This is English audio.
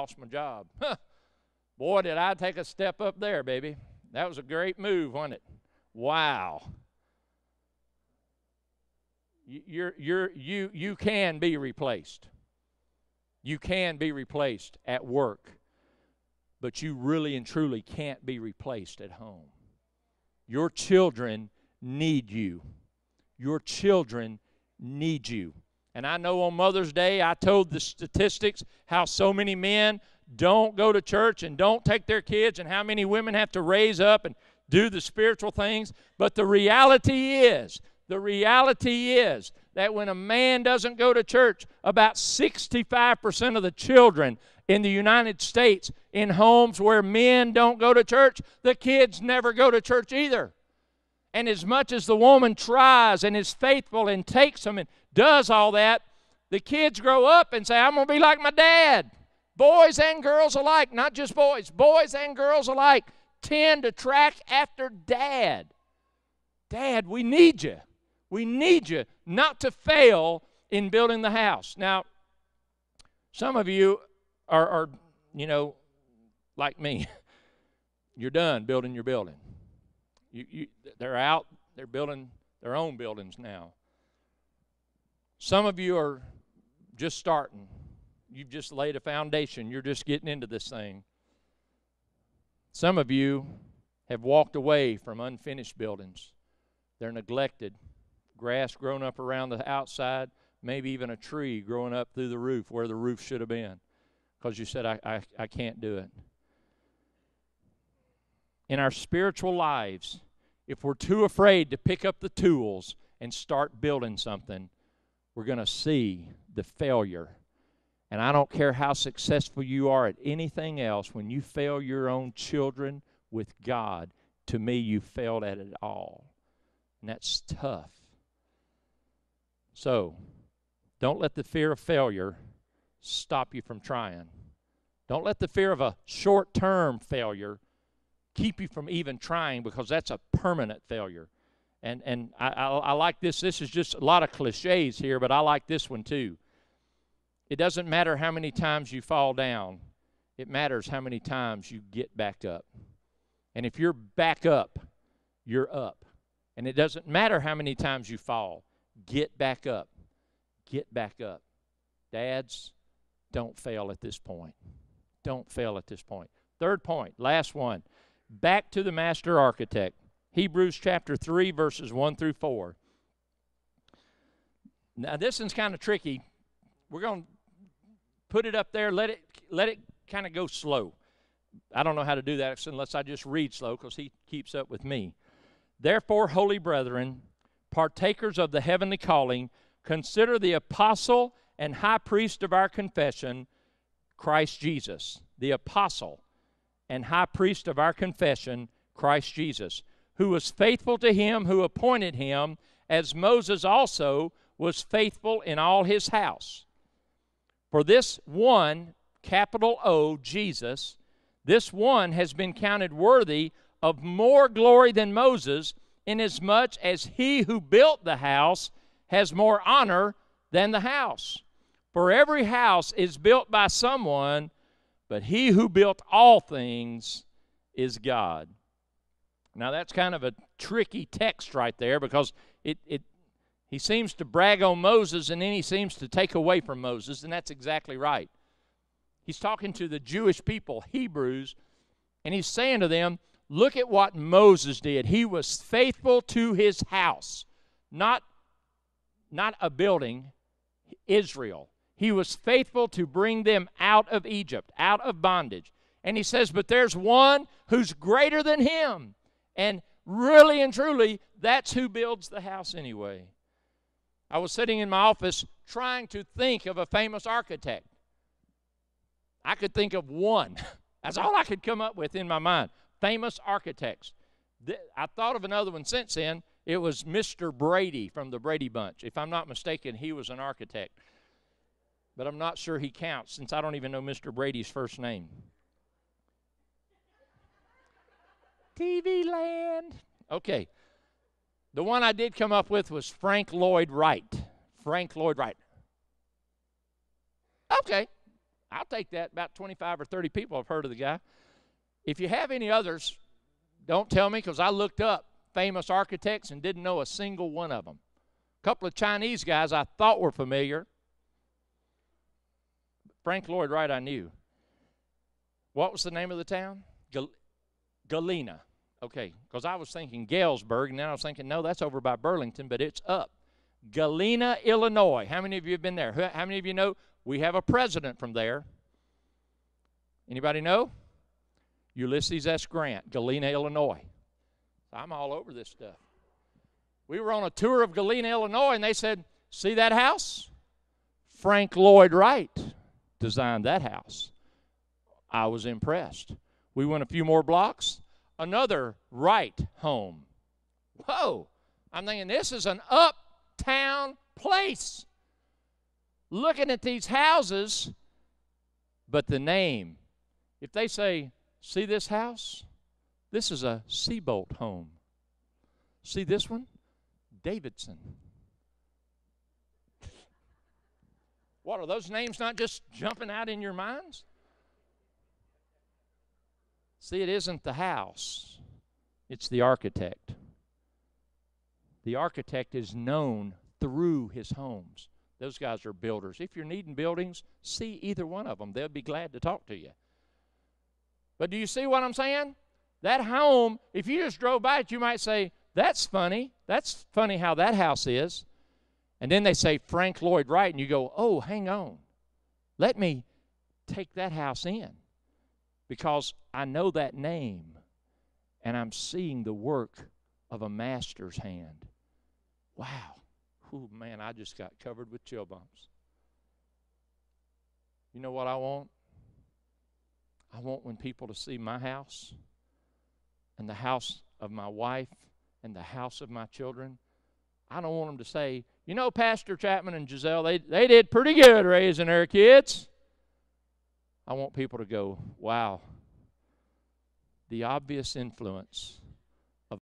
lost my job. Huh. Boy, did I take a step up there, baby. That was a great move, wasn't it? Wow. You can be replaced. You can be replaced at work, but you really and truly can't be replaced at home. Your children need you. Your children need you. And I know on Mother's Day I told the statistics how so many men don't go to church and don't take their kids, and how many women have to raise up and do the spiritual things. But the reality is that when a man doesn't go to church, about 65% of the children in the United States, in homes where men don't go to church, the kids never go to church either. And as much as the woman tries and is faithful and takes them and does all that, the kids grow up and say, I'm going to be like my dad. Boys and girls alike, not just boys and girls alike tend to track after Dad. Dad, we need you. We need you not to fail in building the house. Now, some of you are like me. You're done building your building. They're out. They're building their own buildings now. Some of you are just starting. You've just laid a foundation. You're just getting into this thing. Some of you have walked away from unfinished buildings. They're neglected. Grass growing up around the outside, maybe even a tree growing up through the roof where the roof should have been, because you said, I can't do it. In our spiritual lives, if we're too afraid to pick up the tools and start building something, we're going to see the failure. And I don't care how successful you are at anything else, when you fail your own children with God, to me, you failed at it all. And that's tough. So, don't let the fear of failure stop you from trying. Don't let the fear of a short-term failure keep you from even trying, because that's a permanent failure. And I like this. This is just a lot of cliches here, but I like this one too. It doesn't matter how many times you fall down. It matters how many times you get back up. And if you're back up, you're up. And it doesn't matter how many times you fall. Get back up. Get back up. Dads, don't fail at this point. Don't fail at this point. Third point, last one. Back to the master architect. Hebrews chapter 3, verses 1 through 4. Now, this one's kind of tricky. We're going to put it up there. Let it kind of go slow. I don't know how to do that unless I just read slow, because he keeps up with me. Therefore, holy brethren, partakers of the heavenly calling, consider the apostle and high priest of our confession, Christ Jesus. The apostle and high priest of our confession, Christ Jesus, who was faithful to him who appointed him, as Moses also was faithful in all his house. For this one, capital O, Jesus, this one has been counted worthy of more glory than Moses, inasmuch as he who built the house has more honor than the house. For every house is built by someone, but he who built all things is God. Now that's kind of a tricky text right there, because he seems to brag on Moses, and then he seems to take away from Moses, and that's exactly right. He's talking to the Jewish people, Hebrews, and he's saying to them, look at what Moses did. He was faithful to his house, not a building, Israel. He was faithful to bring them out of Egypt, out of bondage. And he says, but there's one who's greater than him. And really and truly, that's who builds the house anyway. I was sitting in my office trying to think of a famous architect. I could think of one. That's all I could come up with in my mind. Famous architects. I thought of another one since then. It was Mr. Brady from the Brady Bunch. If I'm not mistaken, he was an architect. But I'm not sure he counts, since I don't even know Mr. Brady's first name. TV land. Okay. The one I did come up with was Frank Lloyd Wright. Frank Lloyd Wright. Okay. I'll take that. About 25 or 30 people have heard of the guy. If you have any others, don't tell me, because I looked up famous architects and didn't know a single one of them. A couple of Chinese guys I thought were familiar. Frank Lloyd Wright I knew. What was the name of the town? Galena. Okay, because I was thinking Galesburg, and then I was thinking, no, that's over by Burlington, but it's up. Galena, Illinois. How many of you have been there? How many of you know we have a president from there? Anybody know? Ulysses S. Grant, Galena, Illinois. I'm all over this stuff. We were on a tour of Galena, Illinois, and they said, see that house? Frank Lloyd Wright designed that house. I was impressed. We went a few more blocks. Another Wright home. Whoa. I'm thinking, this is an uptown place. Looking at these houses, but the name. If they say, see this house? This is a Seabolt home. See this one? Davidson. What, are those names not just jumping out in your minds? See, it isn't the house. It's the architect. The architect is known through his homes. Those guys are builders. If you're needing buildings, see either one of them. They'll be glad to talk to you. But do you see what I'm saying? That home, if you just drove by it, you might say, that's funny. That's funny how that house is. And then they say Frank Lloyd Wright, and you go, oh, hang on. Let me take that house in, because I know that name, and I'm seeing the work of a master's hand. Wow. Ooh, man, I just got covered with chill bumps. You know what I want? I want when people to see my house and the house of my wife and the house of my children. I don't want them to say, you know, Pastor Chapman and Giselle, they did pretty good raising their kids. I want people to go, wow, the obvious influence